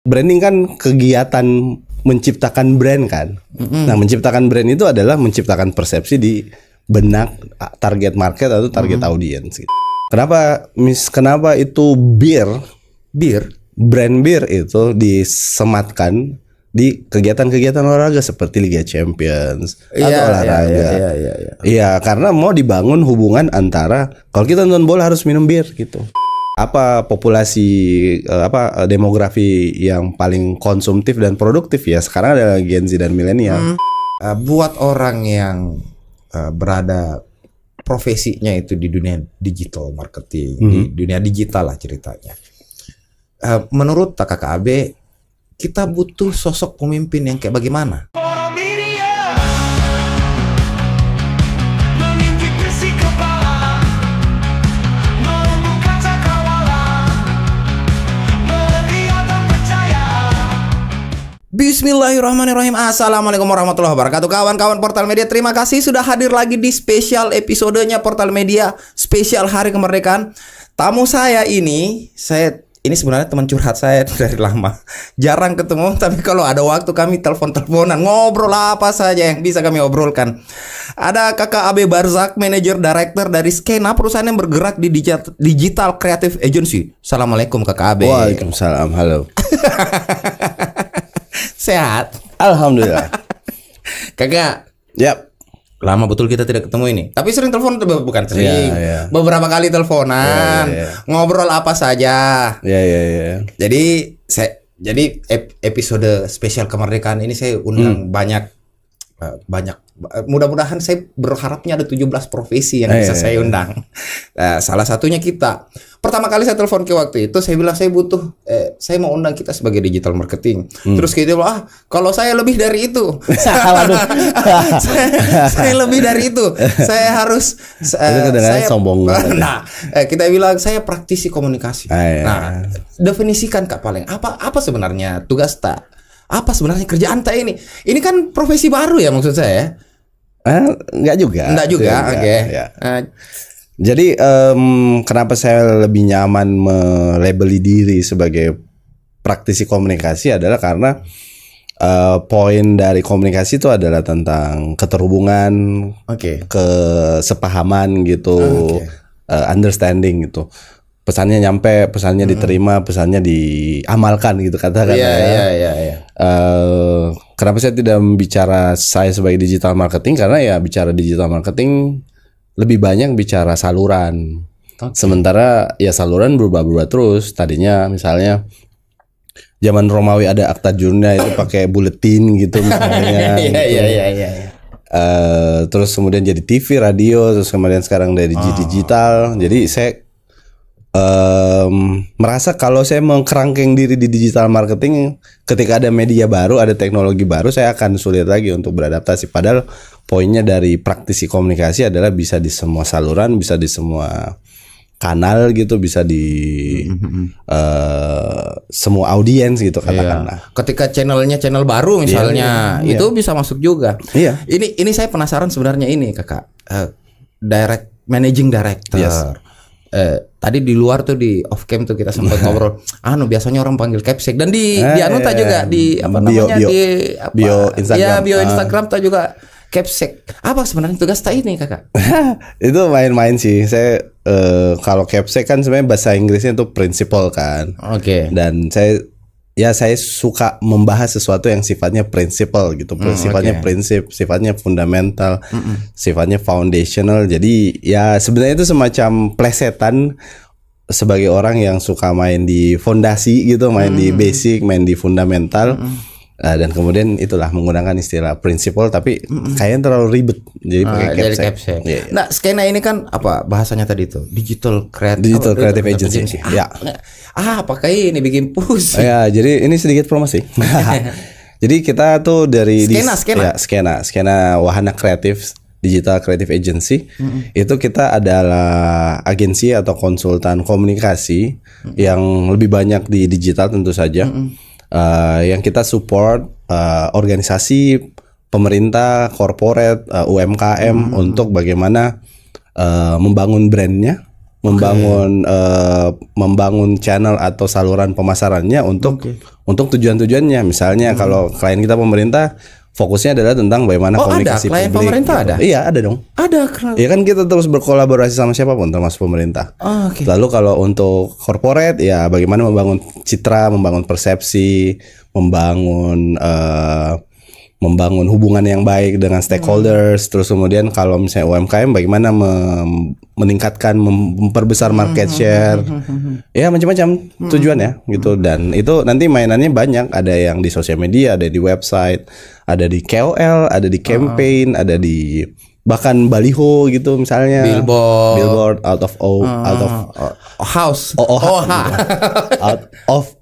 branding kan kegiatan menciptakan brand kan. Nah, menciptakan brand itu adalah menciptakan persepsi di benak target market atau target audience gitu. Kenapa itu brand bir itu disematkan di kegiatan-kegiatan olahraga seperti Liga Champions atau olahraga. Iya, karena mau dibangun hubungan antara kalau kita nonton bola harus minum bir gitu. Apa populasi demografi yang paling konsumtif dan produktif ya sekarang adalah Gen Z dan milenial. Buat orang yang berada profesinya itu di dunia digital marketing, di dunia digital lah ceritanya. Menurut KKAB, kita butuh sosok pemimpin yang kayak bagaimana? Bismillahirrahmanirrahim. Assalamualaikum warahmatullahi wabarakatuh. Kawan-kawan Portal Media, terima kasih sudah hadir lagi di spesial episodenya Portal Media, spesial Hari Kemerdekaan. Tamu saya ini sebenarnya teman curhat saya dari lama. Jarang ketemu, tapi kalau ada waktu kami telepon-teleponan, ngobrol apa saja yang bisa kami obrolkan. Ada Kakak Abe Barzak, Manager Director dari Skena, perusahaan yang bergerak di Digital Creative Agency. Assalamualaikum Kakak Abe. Waalaikumsalam, halo. Sehat? Alhamdulillah. Kakak. Yap. Lama betul kita tidak ketemu ini. Tapi sering telepon, bukan sering. Beberapa kali teleponan. Ngobrol apa saja. Jadi episode spesial kemerdekaan ini saya undang banyak. Mudah-mudahan saya berharapnya ada 17 profesi yang bisa saya undang. Salah satunya kita. Pertama kali saya telepon ke waktu itu, saya bilang saya mau undang kita sebagai digital marketing. Terus kita bilang, kalau saya lebih dari itu. saya lebih dari itu. Saya harus saya sombong. Nah, kita bilang saya praktisi komunikasi. Nah, definisikan Kak paling apa sebenarnya tugas tak? Apa sebenarnya kerjaan tak ini? Ini kan profesi baru ya maksud saya. Enggak juga. Oke. Jadi kenapa saya lebih nyaman melabeli diri sebagai praktisi komunikasi adalah karena poin dari komunikasi itu adalah tentang keterhubungan, kesepahaman gitu, understanding gitu. Pesannya nyampe, pesannya diterima, pesannya diamalkan gitu katakan. Kenapa saya tidak bicara saya sebagai digital marketing? Karena ya bicara digital marketing lebih banyak bicara saluran. Sementara ya saluran berubah-ubah terus. Tadinya misalnya zaman Romawi ada akta jurnal itu pakai buletin gitu misalnya. Terus kemudian jadi TV, radio, terus kemudian sekarang dari digital. Jadi saya merasa kalau saya mengkerangkeng diri di digital marketing, ketika ada media baru, ada teknologi baru, saya akan sulit lagi untuk beradaptasi. Padahal poinnya dari praktisi komunikasi adalah bisa di semua saluran, bisa di semua kanal gitu, bisa di semua audiens gitu katakanlah. Ketika channel baru misalnya, itu bisa masuk juga. Ini saya penasaran sebenarnya ini Kakak, managing director. Tadi di luar tuh di off cam tuh kita sempat ngobrol. Biasanya orang panggil Capsek dan di Anuta juga di bio Instagram. Bio Instagram tuh juga Capsek. Apa sebenarnya tugas tak ini Kakak? Itu main-main sih. Saya kalau Capsek kan sebenarnya bahasa Inggrisnya itu principle kan. Dan saya suka membahas sesuatu yang sifatnya prinsipal gitu, sifatnya prinsip, sifatnya fundamental, sifatnya foundational. Jadi ya sebenarnya itu semacam plesetan sebagai orang yang suka main di fondasi gitu, main di basic, main di fundamental. Dan kemudian itulah menggunakan istilah prinsipal tapi kayaknya terlalu ribet jadi pakai Capsek. Nah, Skena ini kan apa bahasanya tadi itu? Digital Creative Agency. Pakai ini bikin push. Jadi ini sedikit promosi. Jadi kita tuh dari Skena Wahana Kreatif Digital Creative Agency. Itu kita adalah agensi atau konsultan komunikasi yang lebih banyak di digital tentu saja. Yang kita support organisasi, pemerintah, corporate, UMKM untuk bagaimana membangun brandnya membangun channel atau saluran pemasarannya untuk tujuan-tujuannya. Misalnya kalau klien kita pemerintah, fokusnya adalah tentang bagaimana komunikasi ada klien publik. Pemerintah gitu. Ada? Iya, ada dong. Ada. Iya kan kita terus berkolaborasi sama siapapun termasuk pemerintah. Lalu kalau untuk corporate ya bagaimana membangun citra, membangun persepsi, membangun hubungan yang baik dengan stakeholders. Terus kemudian kalau misalnya UMKM bagaimana meningkatkan, memperbesar market share. Ya macam-macam tujuan ya gitu. Dan itu nanti mainannya banyak. Ada yang di sosial media, ada di website, ada di KOL, ada di campaign, ada di bahkan baliho gitu misalnya. Billboard out of house.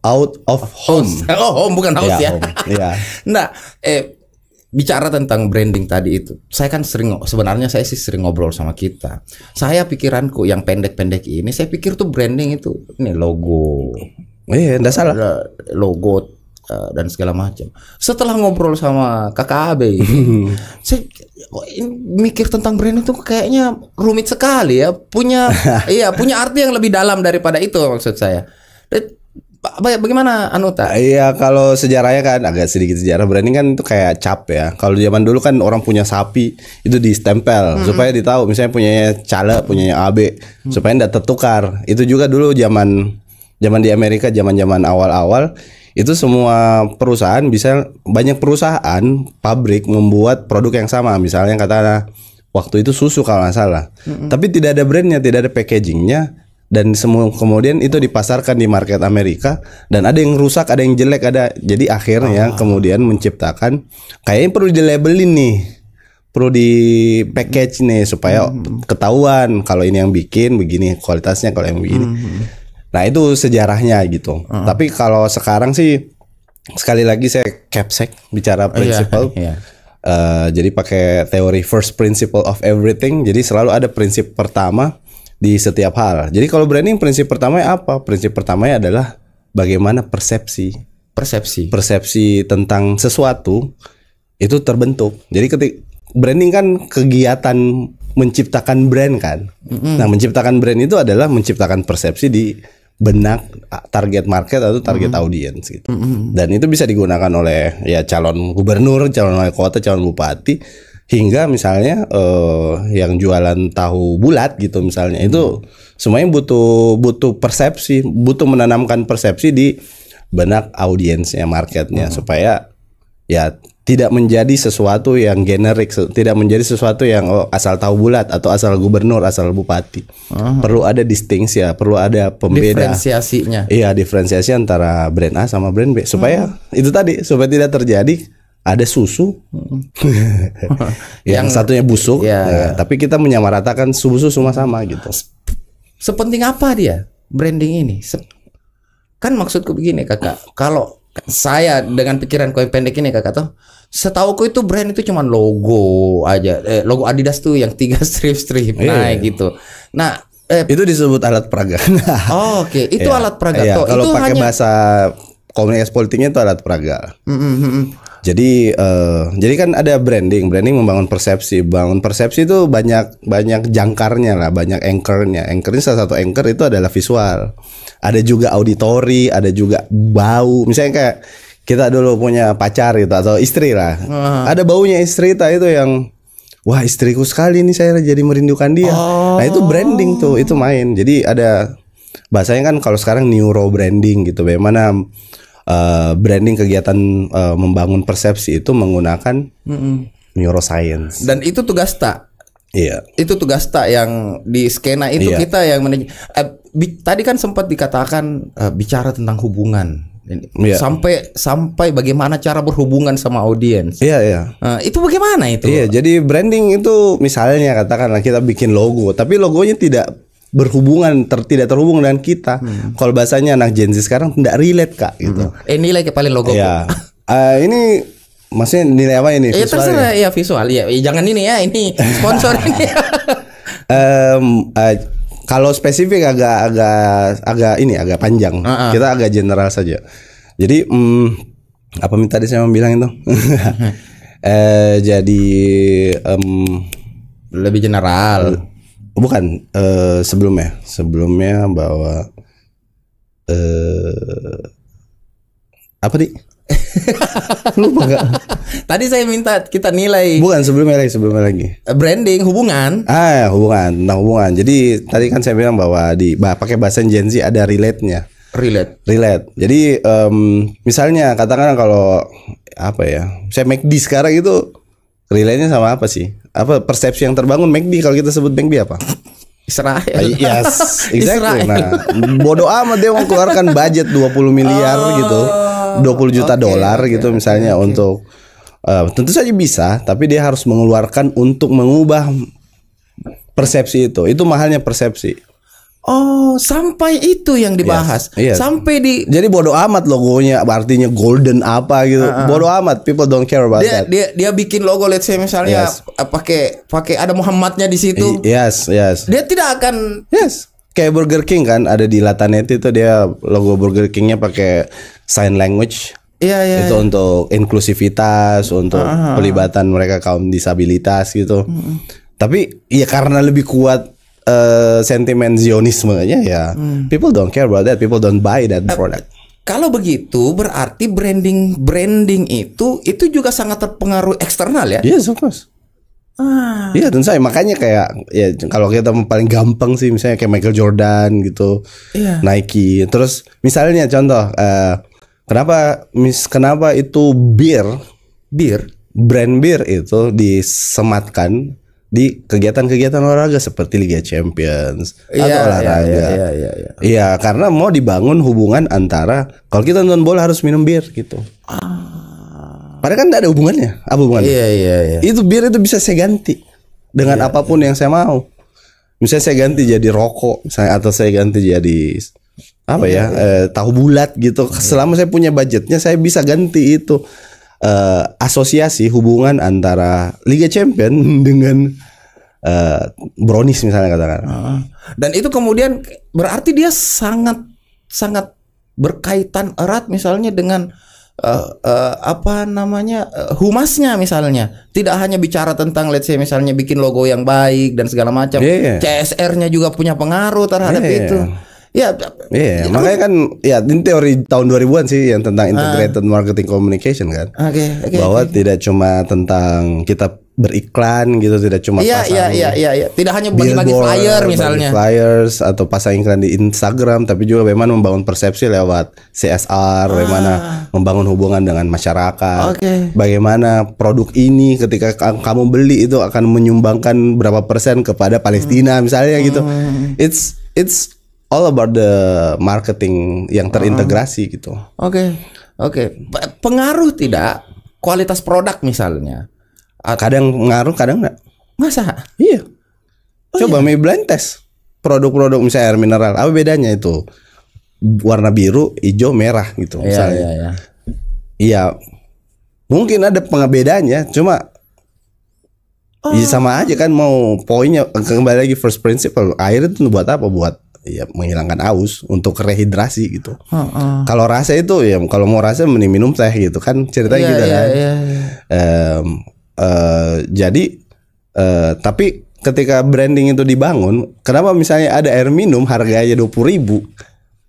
out of home. Home bukan house ya. Iya. Nah, bicara tentang branding tadi itu, saya sih sering ngobrol sama kita. Saya pikiranku yang pendek-pendek ini, saya pikir tuh branding itu ini logo. Iya, enggak salah. Logo dan segala macam. Setelah ngobrol sama Kakak Abe ini, saya mikir tentang branding itu kayaknya rumit sekali ya. Punya arti yang lebih dalam daripada itu maksud saya. Bagaimana Anuta? Iya, kalau sejarahnya kan agak sedikit sejarah. Branding kan itu kayak cap ya. Kalau zaman dulu kan orang punya sapi itu distempel supaya ditahu misalnya punyanya Cale, punyanya AB supaya tidak tertukar. Itu juga dulu zaman di Amerika, zaman awal-awal itu semua perusahaan banyak perusahaan pabrik membuat produk yang sama. Misalnya katakanlah waktu itu susu kalau nggak salah. Tapi tidak ada brandnya, tidak ada packagingnya. Dan semua kemudian itu dipasarkan di market Amerika dan ada yang rusak, ada yang jelek, jadi akhirnya kemudian menciptakan kayaknya perlu dilabelin nih, perlu di package nih supaya ketahuan kalau ini yang bikin begini kualitasnya, kalau yang begini. Nah itu sejarahnya gitu. Tapi kalau sekarang sih sekali lagi saya capsek bicara principle. Jadi pakai teori first principle of everything. Jadi selalu ada prinsip pertama di setiap hal. Jadi kalau branding prinsip pertamanya apa? Prinsip pertamanya adalah bagaimana persepsi tentang sesuatu itu terbentuk. Jadi branding kan kegiatan menciptakan brand kan. Nah, menciptakan brand itu adalah menciptakan persepsi di benak target market atau target audience gitu. Dan itu bisa digunakan oleh ya calon gubernur, calon wali kota, calon bupati, hingga misalnya yang jualan tahu bulat gitu misalnya, itu semuanya butuh persepsi, butuh menanamkan persepsi di benak audiensnya, marketnya, supaya ya tidak menjadi sesuatu yang generik, tidak menjadi sesuatu yang asal tahu bulat atau asal gubernur, asal bupati. Perlu ada distingsi ya, perlu ada pembeda. Diferensiasinya. Iya, diferensiasi antara brand A sama brand B supaya itu tadi, supaya tidak terjadi ada susu yang satunya busuk, tapi kita menyamaratakan susu semua sama gitu. Sepenting apa dia branding ini? Kan maksudku begini Kakak, kalau saya dengan pikiranku yang pendek ini Kakak tuh, setauku itu brand itu cuma logo aja. Logo Adidas tuh yang 3 strip naik gitu. Nah, itu disebut alat peraga. Oke, itu alat peraga. Kalau pakai bahasa komunikasi politiknya itu alat peraga. Jadi kan ada branding membangun persepsi. Bangun persepsi itu banyak jangkarnya lah, banyak anchornya. Anchornya salah satu anchor itu adalah visual. Ada juga auditory, ada juga bau. Misalnya kayak kita dulu punya pacar gitu atau istri lah. Ada baunya istri itu yang wah, istriku sekali nih, saya jadi merindukan dia. Nah, itu branding tuh, itu main. Jadi ada bahasanya kan kalau sekarang neuro branding gitu. Bagaimana branding kegiatan membangun persepsi itu menggunakan neuroscience. Dan itu tugas tak. Iya. Itu tugas tak yang di skena itu kita yang tadi kan sempat dikatakan bicara tentang hubungan. Sampai bagaimana cara berhubungan sama audiens. Iya. Itu bagaimana itu? Iya, jadi branding itu misalnya katakanlah kita bikin logo, tapi logonya tidak tidak terhubung dengan kita. Kalau bahasanya anak Gen Z sekarang tidak relate Kak gitu. Nilai paling logo. Iya. Ini maksudnya nilai apa ini? Terserah ya visual. Ya, jangan ini ya, ini sponsor ini. Kalau spesifik agak panjang. Kita agak general saja. Jadi apa tadi saya mau bilang itu? Jadi lebih general. Bukan, sebelumnya bawa apa nih? Lupa gak? Tadi saya minta kita nilai. Bukan, sebelumnya lagi. Branding, hubungan. Tentang hubungan. Jadi tadi kan saya bilang bahwa pakai bahasa Gen Z ada relate-nya. Relate. Jadi misalnya katakan kalau apa ya? Saya McD sekarang itu relate-nya sama apa sih? Apa persepsi yang terbangun McD kalau kita sebut McD apa? Israel. Yes, exactly. Nah, bodoh amat dia mau keluarkan budget 20 miliar gitu. 20 juta dolar gitu misalnya untuk tentu saja bisa, tapi dia harus mengeluarkan untuk mengubah persepsi itu. Itu mahalnya persepsi. Oh, sampai itu yang dibahas. Yes. Sampai jadi bodoh amat logonya, artinya golden apa gitu. Bodoh amat, people don't care about that. Dia bikin logo, let's say misalnya pakai ada Muhammadnya di situ. Yes. Dia tidak akan. Yes. Kayak Burger King kan, ada di Latanet itu dia logo Burger Kingnya pakai sign language. Iya. Itu untuk inklusivitas, untuk pelibatan mereka kaum disabilitas gitu. Tapi ya karena lebih kuat sentimen Zionismenya ya, people don't care about that, people don't buy that product. Kalau begitu berarti branding itu juga sangat terpengaruh eksternal ya? Yes, of course. Iya, tentu saja. Makanya kayak ya kalau kita paling gampang sih misalnya kayak Michael Jordan gitu, Nike. Terus misalnya contoh, kenapa itu brand bir itu disematkan di kegiatan-kegiatan olahraga seperti Liga Champions atau olahraga. Iya, karena mau dibangun hubungan antara kalau kita nonton bola harus minum bir gitu. Padahal kan tidak ada hubungannya. Apa hubungannya? Iya. Itu bir itu bisa saya ganti dengan apapun yang saya mau. Misalnya saya ganti jadi rokok, atau saya ganti jadi tahu bulat gitu. Selama saya punya budgetnya, saya bisa ganti itu. Asosiasi hubungan antara Liga Champion dengan brownies misalnya katakan. Dan itu kemudian berarti dia sangat berkaitan erat misalnya dengan humasnya misalnya. Tidak hanya bicara tentang let's say misalnya bikin logo yang baik dan segala macam. CSR-nya juga punya pengaruh terhadap itu. Makanya kan ya ini teori tahun 2000-an sih yang tentang integrated marketing communication kan. Bahwa tidak cuma tentang kita beriklan gitu, tidak cuma pasang tidak hanya bagi-bagi flyer misalnya. Flyers atau pasang iklan di Instagram, tapi juga bagaimana membangun persepsi lewat CSR, bagaimana membangun hubungan dengan masyarakat. Bagaimana produk ini ketika kamu beli itu akan menyumbangkan berapa persen kepada Palestina misalnya gitu. It's all about the marketing yang terintegrasi gitu. Oke. Pengaruh tidak kualitas produk misalnya? Kadang ngaruh, kadang enggak. Masa? Iya. Coba blind test produk-produk misalnya air mineral. Apa bedanya itu? Warna biru, hijau, merah gitu misalnya. Iya. Mungkin ada pengebedanya, cuma sama aja kan, mau poinnya kembali lagi first principle. Air itu buat apa? Buat menghilangkan aus, untuk rehidrasi gitu. Kalau rasa itu ya, kalau mau rasa mending minum teh gitu kan, ceritanya gitu kan. Jadi tapi ketika branding itu dibangun, kenapa misalnya ada air minum harganya 20.000,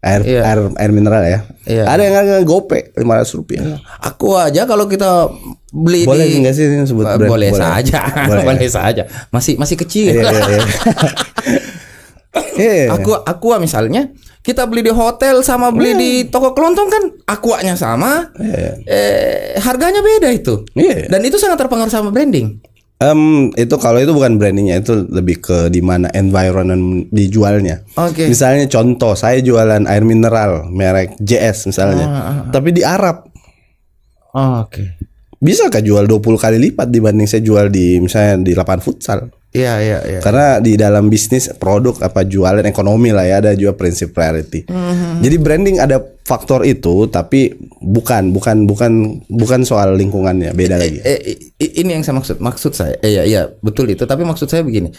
air mineral ya, ada yang harga gope 500 rupiah. Aku aja kalau kita beli boleh nggak sih sebut brand? Boleh saja. Boleh saja. Masih kecil. Aqua misalnya kita beli di hotel sama beli di toko kelontong kan aquanya sama, harganya beda itu. Dan itu sangat terpengaruh sama branding. Itu kalau itu bukan brandingnya, itu lebih ke di mana environment dijualnya. Misalnya contoh, saya jualan air mineral merek JS misalnya, tapi di Arab. Bisakah jual 20 kali lipat dibanding saya jual di misalnya di lapangan futsal? Iya. Karena di dalam bisnis produk jualan ekonomi lah ya, ada juga prinsip priority. Jadi branding ada faktor itu, tapi bukan soal lingkungannya, beda lagi. Ini yang saya maksud saya. Iya betul itu. Tapi maksud saya begini.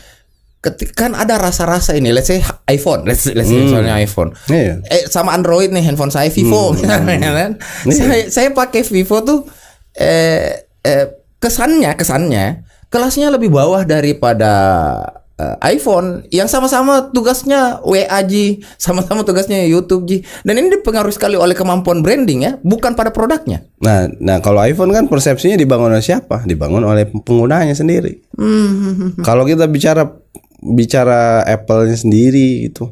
Kan ada rasa-rasa ini, let's say iPhone, let's say misalnya iPhone. Sama Android nih, handphone saya Vivo kan. Saya pakai Vivo tuh kesannya kelasnya lebih bawah daripada iPhone yang sama-sama tugasnya WA Ji, sama-sama tugasnya YouTube Ji. Dan ini dipengaruhi sekali oleh kemampuan branding ya, bukan pada produknya. Nah kalau iPhone kan persepsinya dibangun oleh siapa? Dibangun oleh penggunanya sendiri. Kalau kita bicara Apple-nya sendiri itu,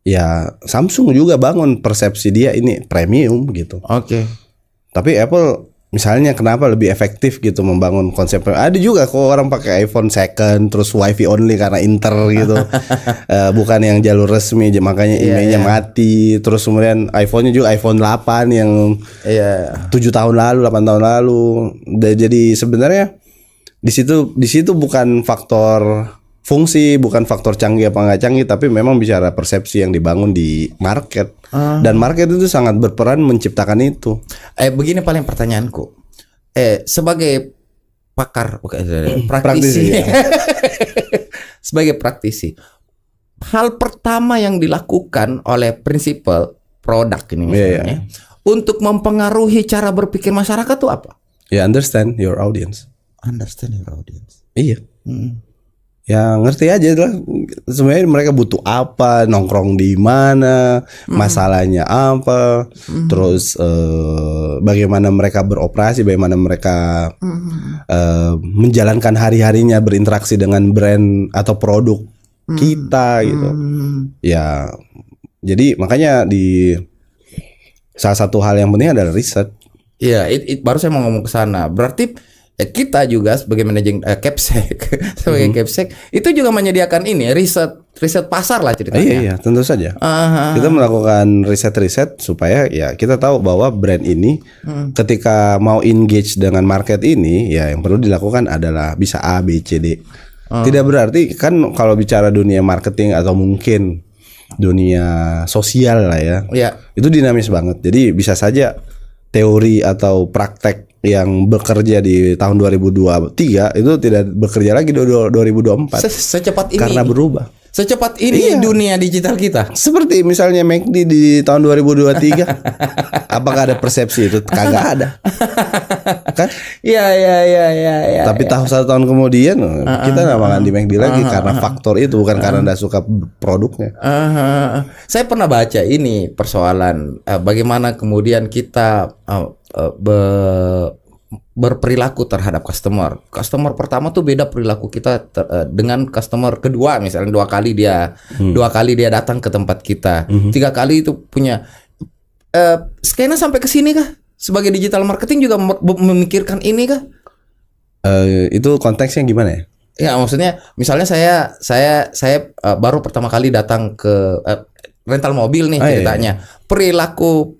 ya Samsung juga bangun persepsi dia ini premium gitu. Oke. Tapi Apple misalnya kenapa lebih efektif gitu membangun konsep? Ada juga kok orang pakai iPhone second terus WiFi only karena Inter gitu. Bukan yang jalur resmi, makanya emailnya mati. Terus kemudian iPhone-nya juga iPhone 8 yang 7 tahun lalu, 8 tahun lalu. Jadi sebenarnya di situ bukan faktor fungsi, bukan faktor canggih apa nggak canggih, tapi memang bicara persepsi yang dibangun di market. Dan market itu sangat berperan menciptakan itu. Begini paling pertanyaanku. Sebagai pakar, praktisi. Sebagai praktisi, hal pertama yang dilakukan oleh prinsipal produk ini misalnya untuk mempengaruhi cara berpikir masyarakat itu apa? Ya, understand your audience. Understand your audience. Iya. Ya ngerti aja lah sebenarnya mereka butuh apa, nongkrong di mana, masalahnya apa, terus bagaimana mereka beroperasi, bagaimana mereka menjalankan hari-harinya berinteraksi dengan brand atau produk kita gitu. Ya jadi makanya di salah satu hal yang penting adalah riset. Iya, baru saya mau ngomong ke sana. Berarti kita juga sebagai manajer Capsec, sebagai Capsec itu juga menyediakan ini riset pasar lah ceritanya. Iya, tentu saja. Kita melakukan riset supaya ya kita tahu bahwa brand ini ketika mau engage dengan market ini, ya yang perlu dilakukan adalah bisa A, B, C, D. Tidak berarti kan kalau bicara dunia marketing atau mungkin dunia sosial lah ya, itu dinamis banget. Jadi bisa saja teori atau praktek yang bekerja di tahun 2023 itu tidak bekerja lagi di 2024. Secepat ini. Karena berubah. Secepat ini dunia digital kita. Seperti misalnya McD di tahun 2023. Apakah ada persepsi itu? Kagak ada. Kan? Iya. Tapi satu tahun kemudian kita nggak makan di McD lagi karena faktor itu, bukan karena nggak suka produknya. Saya pernah baca ini persoalan bagaimana kemudian kita berperilaku terhadap customer. Customer pertama tuh beda perilaku kita dengan customer kedua, misalnya dua kali dia datang ke tempat kita, 3 kali itu punya skena sampai ke sini kah? Sebagai digital marketing juga memikirkan ini kah? Itu konteksnya gimana ya? Ya maksudnya misalnya saya baru pertama kali datang ke rental mobil nih ceritanya. Perilaku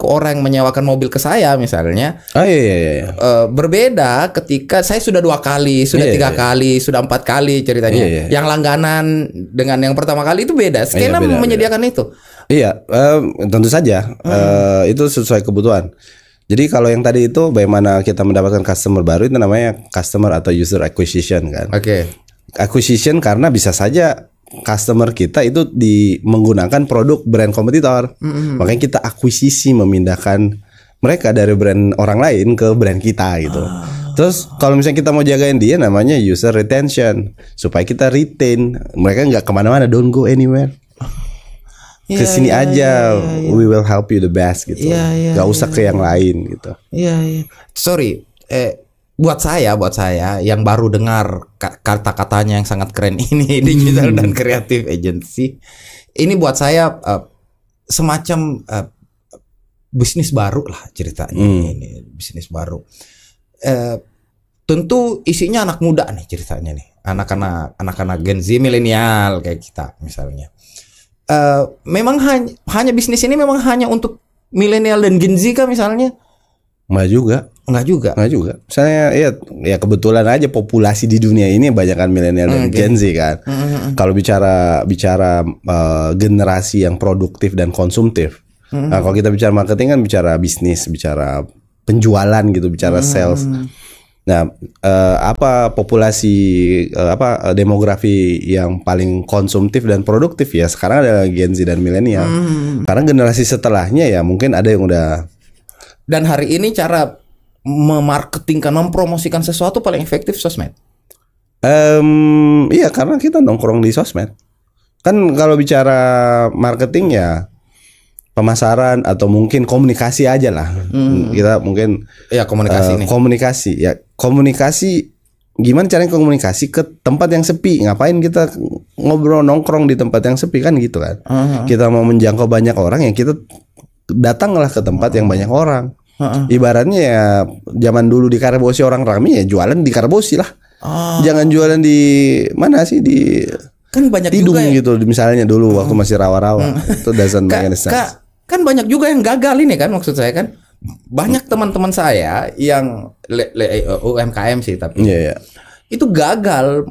orang yang menyewakan mobil ke saya misalnya berbeda ketika saya sudah 2 kali, sudah 3 kali, sudah 4 kali ceritanya. Yang langganan dengan yang pertama kali itu beda. Skena menyediakan itu. Iya, tentu saja itu sesuai kebutuhan. Jadi kalau yang tadi itu bagaimana kita mendapatkan customer baru itu namanya customer atau user acquisition kan. Acquisition karena bisa saja customer kita itu menggunakan produk brand kompetitor. Makanya kita akuisisi, memindahkan mereka dari brand orang lain ke brand kita gitu. Terus kalau misalnya kita mau jagain dia namanya user retention, supaya kita retain mereka nggak kemana-mana, don't go anywhere. Kesini aja, we will help you the best gitu. Gak usah ke yang lain gitu. Sorry, buat saya yang baru dengar kata-katanya yang sangat keren ini, digital dan creative agency, ini buat saya semacam bisnis baru lah ceritanya. Ini bisnis baru. Tentu isinya anak muda nih ceritanya nih, anak-anak Gen Z, milenial kayak kita misalnya. Memang hanya bisnis ini memang hanya untuk milenial dan Gen Z kan misalnya? Enggak juga. Misalnya ya kebetulan aja populasi di dunia ini banyakan milenial dan Gen Z kan. Kalau bicara generasi yang produktif dan konsumtif. Nah, kalau kita bicara marketing kan bicara bisnis, bicara penjualan gitu, bicara sales. Nah, apa populasi demografi yang paling konsumtif dan produktif ya sekarang adalah Gen Z dan milenial. Karena generasi setelahnya ya mungkin ada yang udah. Dan hari ini cara memarketingkan, mempromosikan sesuatu paling efektif sosmed. Iya karena kita nongkrong di sosmed. Kan kalau bicara marketing ya pemasaran atau mungkin komunikasi aja lah. Kita mungkin ya komunikasi nih. Komunikasi gimana caranya komunikasi ke tempat yang sepi? Ngapain kita ngobrol nongkrong di tempat yang sepi kan gitu kan? Kita mau menjangkau banyak orang ya kita datanglah ke tempat yang banyak orang. Ibaratnya ya zaman dulu di Karbosi orang rame ya jualan di Karbosi lah. Jangan jualan di mana sih di kan banyak Tidung juga gitu misalnya dulu waktu masih rawa-rawa. Itu doesn't make any sense. Kan banyak juga yang gagal ini kan maksud saya kan. Banyak teman-teman saya yang UMKM sih tapi itu gagal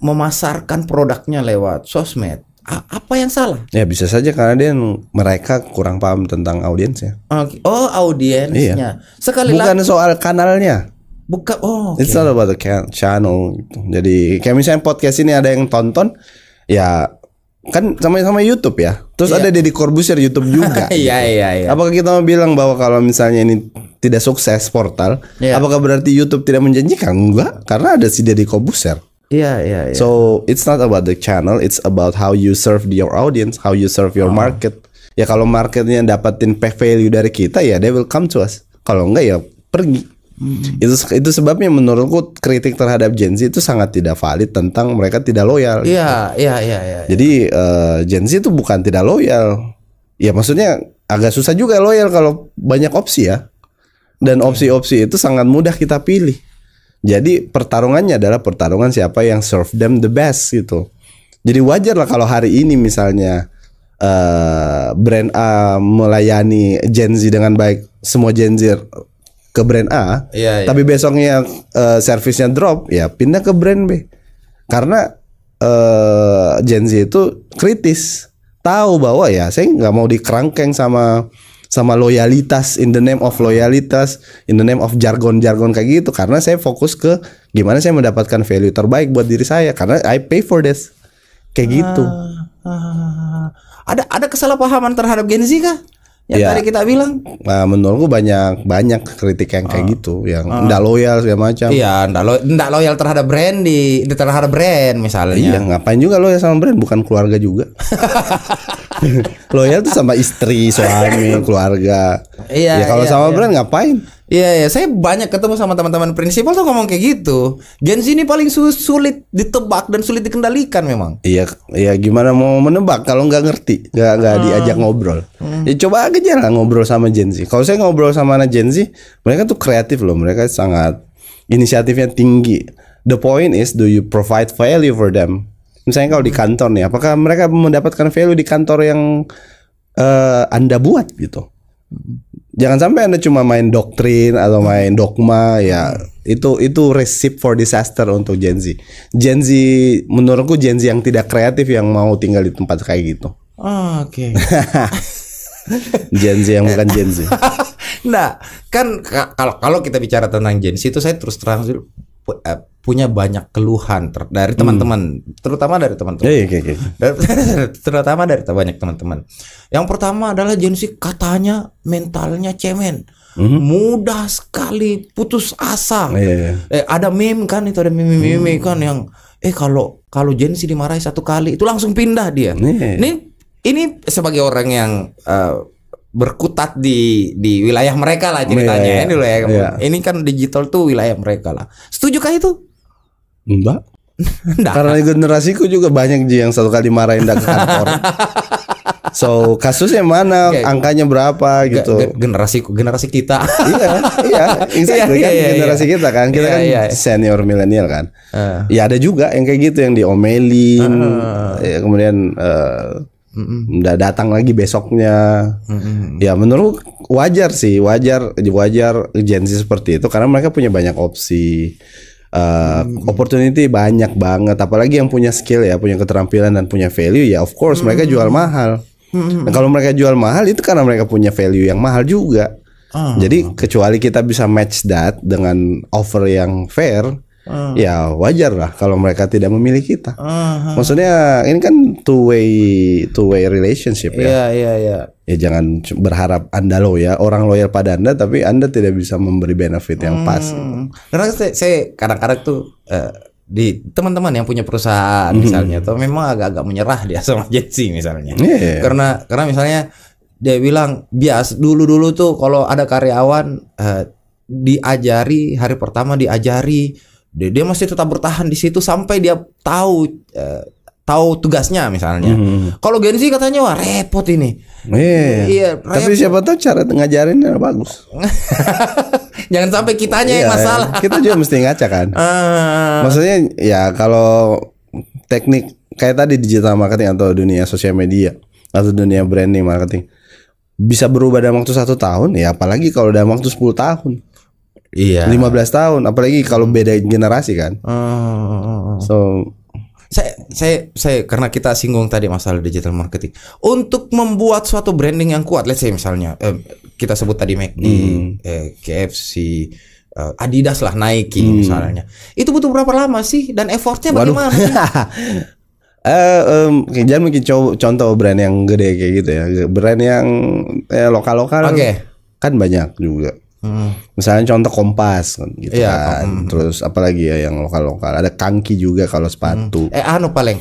memasarkan produknya lewat sosmed. Apa yang salah? Ya bisa saja karena mereka kurang paham tentang audiensnya. Oh audiensnya. Sekali bukan soal kanalnya. Bukan. It's not about the channel. Jadi kayak misalnya podcast ini ada yang tonton, ya kan sama-sama YouTube ya. Terus ada Deddy Corbuzier YouTube juga. Iya. Apakah kita mau bilang bahwa kalau misalnya ini tidak sukses portal, apakah berarti YouTube tidak menjanjikan? Enggak, karena ada si Deddy Corbuzier. Iya. So it's not about the channel, it's about how you serve your audience, how you serve your market. Ya kalau marketnya dapatin value dari kita ya they will come to us. Kalau enggak ya pergi. Itu sebabnya menurutku kritik terhadap Gen Z itu sangat tidak valid tentang mereka tidak loyal. Iya. Jadi Gen Z itu bukan tidak loyal. Ya maksudnya agak susah juga loyal kalau banyak opsi ya. Dan opsi-opsi itu sangat mudah kita pilih. Jadi pertarungannya adalah pertarungan siapa yang serve them the best gitu. Jadi wajar lah kalau hari ini misalnya brand A melayani Gen Z dengan baik, semua Gen Z ke brand A, tapi besoknya servisnya drop, ya pindah ke brand B. Karena Gen Z itu kritis, tahu bahwa ya saya nggak mau dikerangkeng sama loyalitas, in the name of loyalitas, in the name of jargon kayak gitu. Karena saya fokus ke gimana saya mendapatkan value terbaik buat diri saya, karena I pay for this, kayak gitu. Ada kesalahpahaman terhadap Gen Z kah? Yang tadi kita bilang, menurutku banyak kritik yang kayak gitu, yang nggak loyal segala macam. Iya, nggak loyal terhadap brand misalnya. Iya, ngapain juga loyal sama brand, bukan keluarga juga. Loyal tuh sama istri, suami, keluarga. Ya kalau sama brand ngapain? Iya, saya banyak ketemu sama teman-teman prinsipal tuh ngomong kayak gitu. Gen Z ini paling sulit ditebak dan sulit dikendalikan memang. Iya, gimana mau menebak kalau nggak ngerti, nggak diajak ngobrol. Ya coba aja lah ngobrol sama Gen Z. Kalau saya ngobrol sama anak Gen Z, mereka tuh kreatif loh, mereka sangat inisiatifnya tinggi. The point is, do you provide value for them? Misalnya kalau di kantor nih, apakah mereka mendapatkan value di kantor yang Anda buat gitu? Jangan sampai Anda cuma main doktrin atau main dogma, ya itu recipe for disaster untuk Gen Z. Gen Z menurutku Gen Z yang tidak kreatif yang mau tinggal di tempat kayak gitu. Oke. Gen Z yang bukan Gen Z. Nah, kan kalau kita bicara tentang Gen Z itu saya terus terang punya banyak keluhan dari teman-teman, terutama dari teman-teman. Terutama dari banyak teman-teman. Yang pertama adalah Gen Z katanya mentalnya cemen. Mudah sekali putus asa. Ada meme kan, itu ada meme kan yang kalau Gen Z dimarahi satu kali itu langsung pindah dia. Ini sebagai orang yang berkutat di wilayah mereka lah ceritanya. Ini kan digital tuh wilayah mereka lah. Setujukah itu? Enggak. Karena generasiku juga banyak yang satu kali marahin ke kantor. So kasusnya mana, angkanya berapa gitu. Generasi kita. Exactly kan, generasi kita kan. Kita kan senior milenial kan. Ya ada juga yang kayak gitu, yang diomelin, kemudian nggak datang lagi besoknya. Ya menurut wajar sih, wajar Gen Z seperti itu karena mereka punya banyak opsi. Opportunity banyak banget, apalagi yang punya skill ya, punya keterampilan dan punya value ya, of course mereka jual mahal. Nah, kalau mereka jual mahal itu karena mereka punya value yang mahal juga. Jadi kecuali kita bisa match that dengan offer yang fair, ya wajar lah kalau mereka tidak memilih kita. Maksudnya ini kan two way relationship ya. Ya jangan berharap Anda loyal, orang loyal pada Anda, tapi Anda tidak bisa memberi benefit yang pas. Karena saya kadang-kadang tuh di teman-teman yang punya perusahaan misalnya, atau memang agak-agak menyerah dia sama agensi misalnya. Karena misalnya dia bilang dulu tuh kalau ada karyawan diajari hari pertama diajari, dia masih tetap bertahan di situ sampai dia tahu tugasnya misalnya. Kalau Gen Z katanya wah repot ini. Iya. Tapi siapa tahu cara ngajarinnya bagus. Jangan sampai kitanya yang masalah. Kita juga mesti ngaca kan. Maksudnya ya kalau teknik kayak tadi digital marketing atau dunia sosial media atau dunia branding marketing bisa berubah dalam waktu 1 tahun, ya apalagi kalau dalam waktu 10 tahun. Iya. 15 tahun, apalagi kalau beda generasi kan. So saya karena kita singgung tadi masalah digital marketing, untuk membuat suatu branding yang kuat, let's say misalnya kita sebut tadi McD, KFC, Adidas lah, Nike misalnya, itu butuh berapa lama sih dan effortnya bagaimana? Jangan mungkin contoh brand yang gede kayak gitu ya, brand yang lokal-lokal kan banyak juga. Misalnya contoh Kompas gitu kan. Terus apalagi ya yang lokal-lokal, ada Kanki juga kalau sepatu. Paling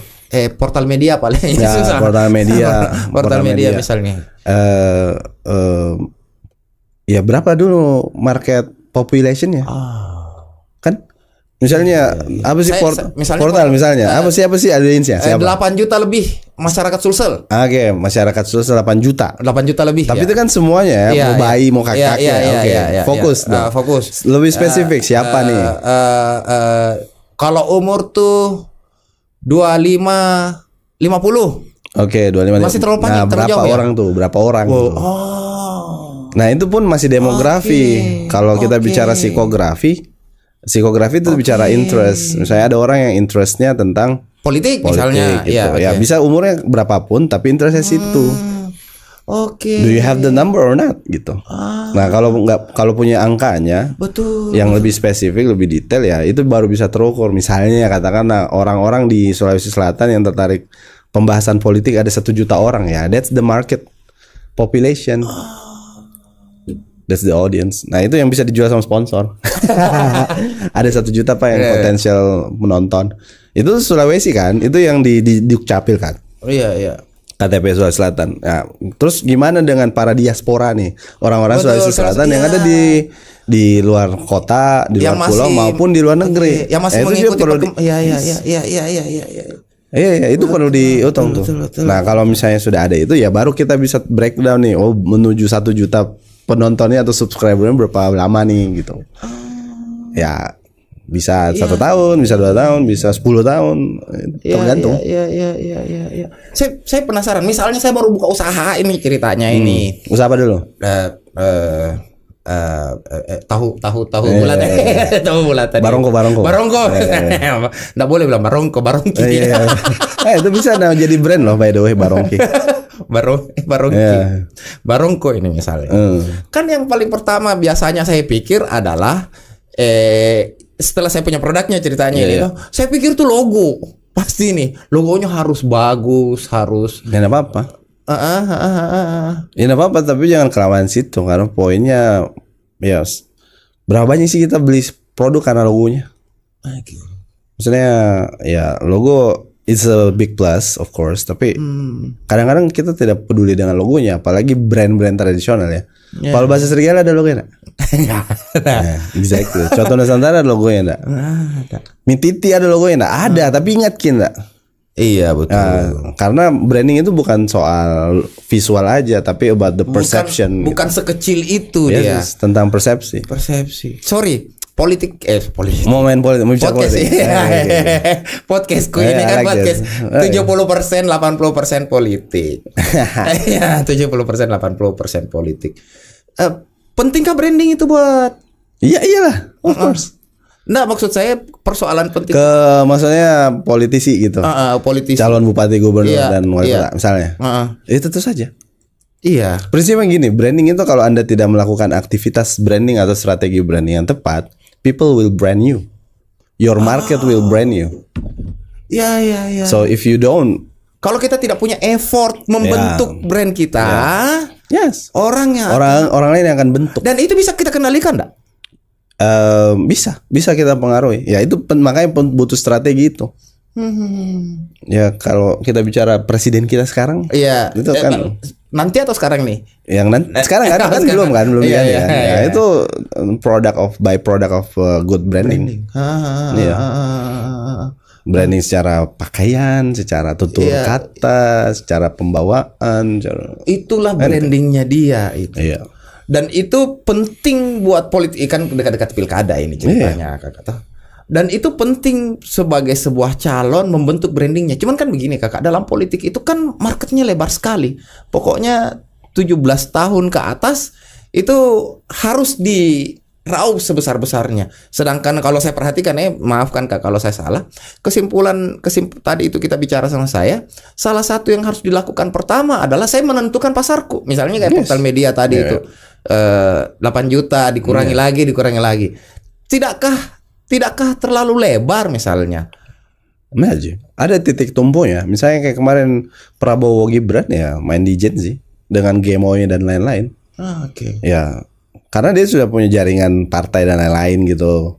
Portal Media paling ya, susah. Portal media misalnya. Ya berapa dulu market populationnya? Kan misalnya apa sih portal misalnya apa sih audiensnya? 8 juta lebih masyarakat Sulsel. Oke, masyarakat Sulsel 8 juta. 8 juta lebih. Tapi itu kan semuanya ya, mau bayi mau kakak ya. Fokus dong. Fokus. Lebih spesifik siapa nih? Kalau umur tuh 25 50. Oke, 25 masih terlalu panjang. Nah, berapa orang tuh? Berapa orang? Nah, itu pun masih demografi. Kalau kita bicara psikografi itu bicara interest. Misalnya ada orang yang interestnya tentang politik misalnya gitu. Ya bisa umurnya berapapun tapi interestnya situ. Do you have the number or not gitu. Nah, kalau punya angkanya, betul, yang lebih spesifik, lebih detail ya, itu baru bisa terukur. Misalnya katakanlah orang-orang di Sulawesi Selatan yang tertarik pembahasan politik ada 1 juta orang ya, that's the market population. That's the audience. Nah, itu yang bisa dijual sama sponsor. Ada 1 juta Pak yang potensial menonton. Itu Sulawesi kan? Itu yang di Dukcapil kan? Iya. KTP Sulawesi Selatan. Nah, terus gimana dengan para diaspora nih? Orang-orang Sulawesi Selatan yang ada di luar kota, di luar pulau maupun di luar negeri. Yang masih mengikuti Iya, itu perlu dihitung tuh. Betul. Nah, kalau misalnya sudah ada itu ya baru kita bisa breakdown nih. Oh, menuju 1 juta penontonnya atau subscribernya berapa lama nih gitu. Ya bisa 1 tahun, bisa 2 tahun, bisa 10 tahun, tergantung. Iya. Saya penasaran. Misalnya saya baru buka usaha ini ceritanya ini. Usaha apa dulu? Tahu bulat. Tahu bulat tadi. Barongko. Nggak boleh bilang barongki. Itu bisa jadi brand loh, by the way, barongki. Barongko ini misalnya. Kan yang paling pertama biasanya saya pikir adalah setelah saya punya produknya ceritanya ini tuh, saya pikir tuh logo. Pasti nih logonya harus bagus, harus. Dan apa-apa. Ya nggak apa-apa, tapi jangan kelamaan situ karena poinnya berapa banyak sih kita beli produk karena logonya. Maksudnya ya logo it's a big plus of course, tapi kadang-kadang kita tidak peduli dengan logonya, apalagi brand-brand tradisional ya. Kalau bahasa Serigala ada logonya enggak? Exactly. Contoh Nusantara ada logonya enggak? Mititi ada logonya enggak? Ada, tapi ingat enggak? Iya betul. Karena branding itu bukan soal visual aja, tapi about the perception. Bukan sekecil itu dia. Tentang persepsi. Sorry, politik. Momen politik, podcast. Podcastku ini kan podcast 70% 80% politik. 70% 80% politik. Pentingkah branding itu buat? Iya iyalah, of course. Nah, maksud saya persoalan penting maksudnya politisi gitu. Politisi. Calon bupati, gubernur dan wali kota misalnya. Itu tentu saja. Iya. Prinsipnya gini, branding itu kalau Anda tidak melakukan aktivitas branding atau strategi branding yang tepat, people will brand you. Your market will brand you. Iya. So if you don't, kalau kita tidak punya effort membentuk brand kita, yes, orang lain yang akan bentuk. Dan itu bisa kita kendalikan enggak? Bisa kita pengaruhi. Ya itu makanya butuh strategi itu. Ya kalau kita bicara presiden kita sekarang, iya, itu kan nanti atau sekarang nih? Yang nanti sekarang kan belum iya, ya. Ya itu byproduct of good branding. Iya. Branding secara pakaian, secara tutur kata, secara pembawaan. Itulah brandingnya dia itu. Iya. Dan itu penting buat politik, kan dekat-dekat pilkada ini ceritanya kakak. Dan itu penting sebagai sebuah calon membentuk brandingnya. Cuman kan begini kakak, dalam politik itu kan marketnya lebar sekali. Pokoknya 17 tahun ke atas itu harus diraup sebesar-besarnya. Sedangkan kalau saya perhatikan, maafkan kak kalau saya salah, kesimpulan tadi itu kita bicara sama saya, salah satu yang harus dilakukan pertama adalah saya menentukan pasarku. Misalnya kayak portal media tadi itu 8 juta dikurangi lagi. Tidakkah terlalu lebar misalnya? Nah, ada titik tumpunya. Misalnya kayak kemarin Prabowo Gibran ya main di Gen Z dengan GMO-nya dan lain-lain. Oke. Ya, karena dia sudah punya jaringan partai dan lain-lain gitu.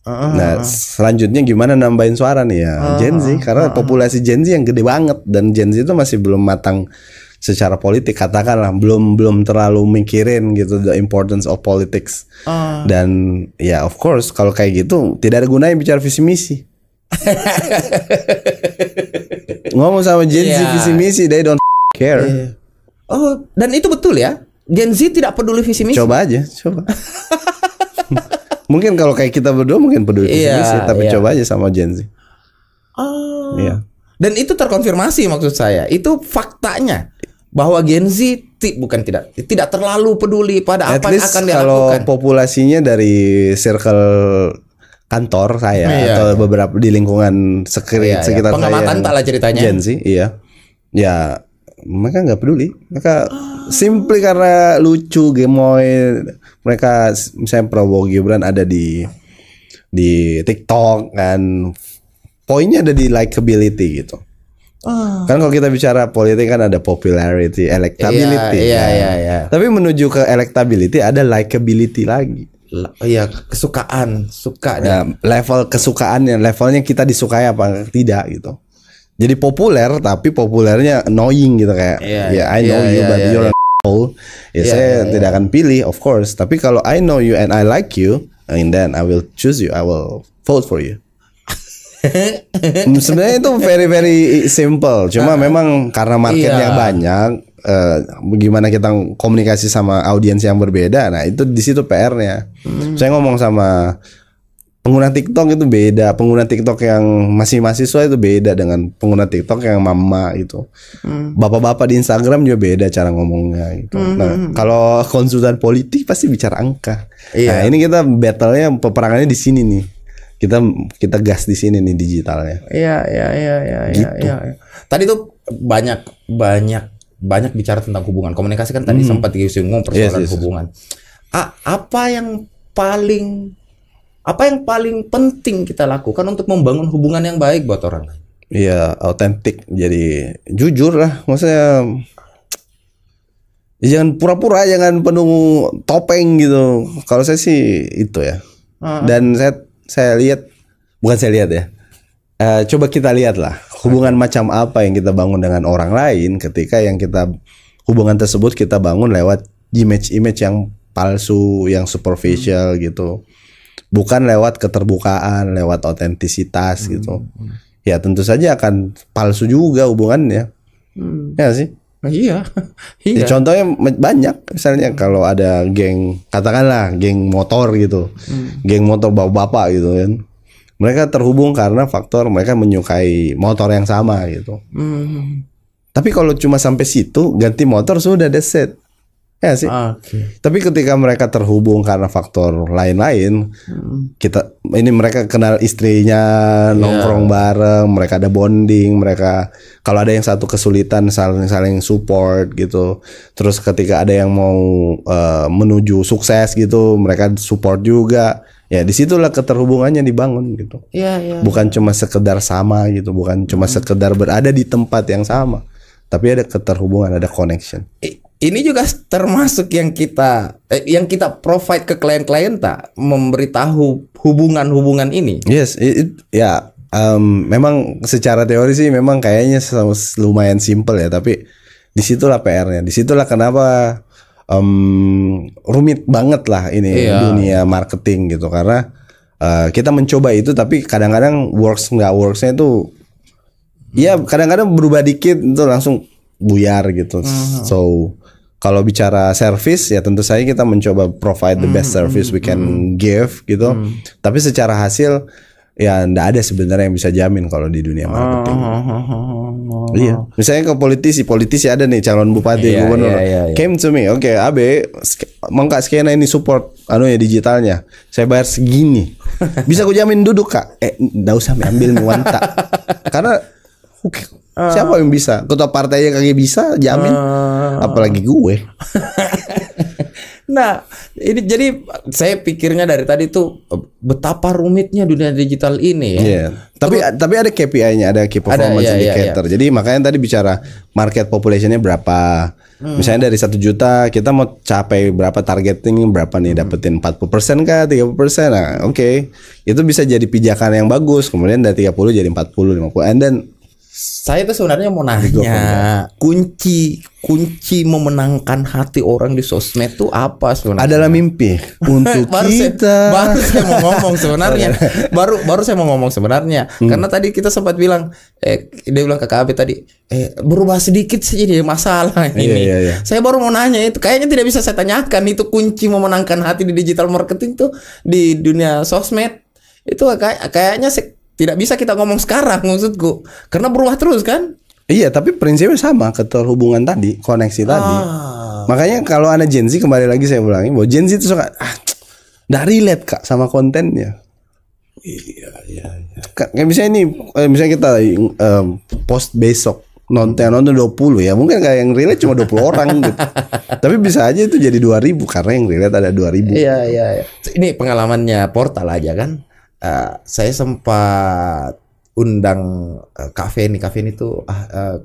Nah, selanjutnya gimana nambahin suara nih ya? Gen Z, karena populasi Gen Z yang gede banget dan Gen Z itu masih belum matang secara politik, katakanlah belum terlalu mikirin gitu the importance of politics. Dan ya of course kalau kayak gitu tidak ada gunanya bicara visi misi. Ngomong sama Gen Z visi misi, they don't care. Oh, dan itu betul ya? Gen Z tidak peduli visi misi. Coba. Mungkin kalau kayak kita berdua mungkin peduli visi misi, tapi coba aja sama Gen Z. Iya. Dan itu terkonfirmasi maksud saya. Itu faktanya bahwa Gen Z tidak terlalu peduli pada apa yang akan dia kalau lakukan. Populasinya dari circle kantor saya atau beberapa di lingkungan sekitar pengamatan tak lah ceritanya. Gen Z, ya mereka nggak peduli. Mereka simply karena lucu, gemoy. Mereka misalnya Prabowo Gibran ada di TikTok kan, poinnya ada di likability gitu. Kan kalau kita bicara politik kan ada popularity, electability. Iya. Tapi menuju ke electability ada likability lagi. Iya, kesukaan, ya, level kesukaannya, levelnya kita disukai apa tidak gitu. Jadi populer tapi populernya annoying gitu kayak I know you but you're saya tidak akan pilih of course. Tapi kalau I know you and I like you, and then I will choose you, I will vote for you. Sebenarnya itu very simple. Cuma memang karena marketnya banyak, gimana kita komunikasi sama audiens yang berbeda. Nah itu di situ PR-nya. Saya ngomong sama pengguna TikTok itu beda. Pengguna TikTok yang masih mahasiswa itu beda dengan pengguna TikTok yang mama gitu. Bapak-bapak di Instagram juga beda cara ngomongnya gitu. Nah kalau konsultan politik pasti bicara angka. Nah ini kita battle-nya, peperangannya di sini nih. Kita gas di sini nih digitalnya. Iya. Gitu. Iya. Tadi tuh banyak bicara tentang hubungan. Komunikasi kan tadi sempat disinggung persoalan hubungan. Apa yang paling penting kita lakukan untuk membangun hubungan yang baik buat orang lain? Iya, autentik. Jadi jujur lah, maksudnya jangan pura-pura, jangan penuh topeng gitu. Kalau saya sih itu ya. Dan saya lihat, bukan saya lihat ya. Coba kita lihat lah hubungan macam apa yang kita bangun dengan orang lain ketika hubungan tersebut kita bangun lewat image yang palsu, yang superficial gitu. Bukan lewat keterbukaan, lewat otentisitas gitu. Ya tentu saja akan palsu juga hubungannya. Ya sih? Iya. Ya, contohnya banyak. Misalnya kalau ada geng, katakanlah geng motor gitu. Geng motor bapak-bapak gitu kan. Mereka terhubung karena faktor mereka menyukai motor yang sama gitu. Tapi kalau cuma sampai situ, ganti motor sudah that's it. Ya sih. Tapi ketika mereka terhubung karena faktor lain-lain, mereka kenal istrinya, nongkrong bareng, mereka ada bonding, mereka kalau ada yang satu kesulitan saling support gitu. Terus ketika ada yang mau menuju sukses gitu, mereka support juga. Ya disitulah keterhubungannya dibangun gitu. Bukan cuma sekedar sama gitu, bukan cuma sekedar berada di tempat yang sama, tapi ada keterhubungan, ada connection. Ini juga termasuk yang kita provide ke klien-klien tak, memberitahu hubungan-hubungan ini. Yes, ya memang secara teori sih memang kayaknya lumayan simple ya, tapi disitulah PR-nya. Disitulah kenapa rumit banget lah ini dunia marketing gitu, karena kita mencoba itu tapi kadang-kadang nggak worksnya itu ya kadang-kadang berubah dikit itu langsung buyar gitu. So kalau bicara service ya tentu saja kita mencoba provide the best service we can give gitu. Tapi secara hasil ya nggak ada sebenarnya yang bisa jamin kalau di dunia marketing. Iya. Misalnya ke politisi ada nih calon bupati, gubernur, came to me, oke, Abe, mau nggak skena ini support digitalnya, saya bayar segini, bisa aku jamin duduk kak? Nggak usah ambil nuanta, karena siapa yang bisa? Ketua partainya kagak bisa jamin, apalagi gue. Nah, ini jadi saya pikirnya dari tadi tuh betapa rumitnya dunia digital ini ya. Yeah. Tapi ada KPI-nya, ada key performance indicator. Jadi makanya tadi bicara market population-nya berapa. Misalnya dari 1 juta kita mau capai berapa, targeting berapa nih, dapetin 40% kah, 30%. Nah, oke. Itu bisa jadi pijakan yang bagus. Kemudian dari 30 jadi 40, 50. And then saya tuh sebenarnya mau nanya, kunci memenangkan hati orang di sosmed tuh apa sebenarnya? Adalah mimpi untuk kita. Baru saya mau ngomong sebenarnya. baru saya mau ngomong sebenarnya. Karena tadi kita sempat bilang, dia bilang ke KB tadi, berubah sedikit saja jadi masalah ini. Iya. Saya baru mau nanya itu. Kayaknya tidak bisa saya tanyakan itu kunci memenangkan hati di digital marketing tuh di dunia sosmed. Itu kayaknya tidak bisa kita ngomong sekarang maksudku, karena berubah terus kan? Iya, tapi prinsipnya sama, keterhubungan tadi, koneksi tadi. Makanya kalau anak Gen Z, kembali lagi saya ulangi bahwa Gen Z itu suka nggak relate kak sama kontennya. Iya. Kayak misalnya kita post besok nonton 20 ya, mungkin kayak yang relate cuma 20 orang gitu. Tapi bisa aja itu jadi 2000 karena yang relate ada 2000. Iya. Ini pengalamannya portal aja kan. Saya sempat undang Kak Feni itu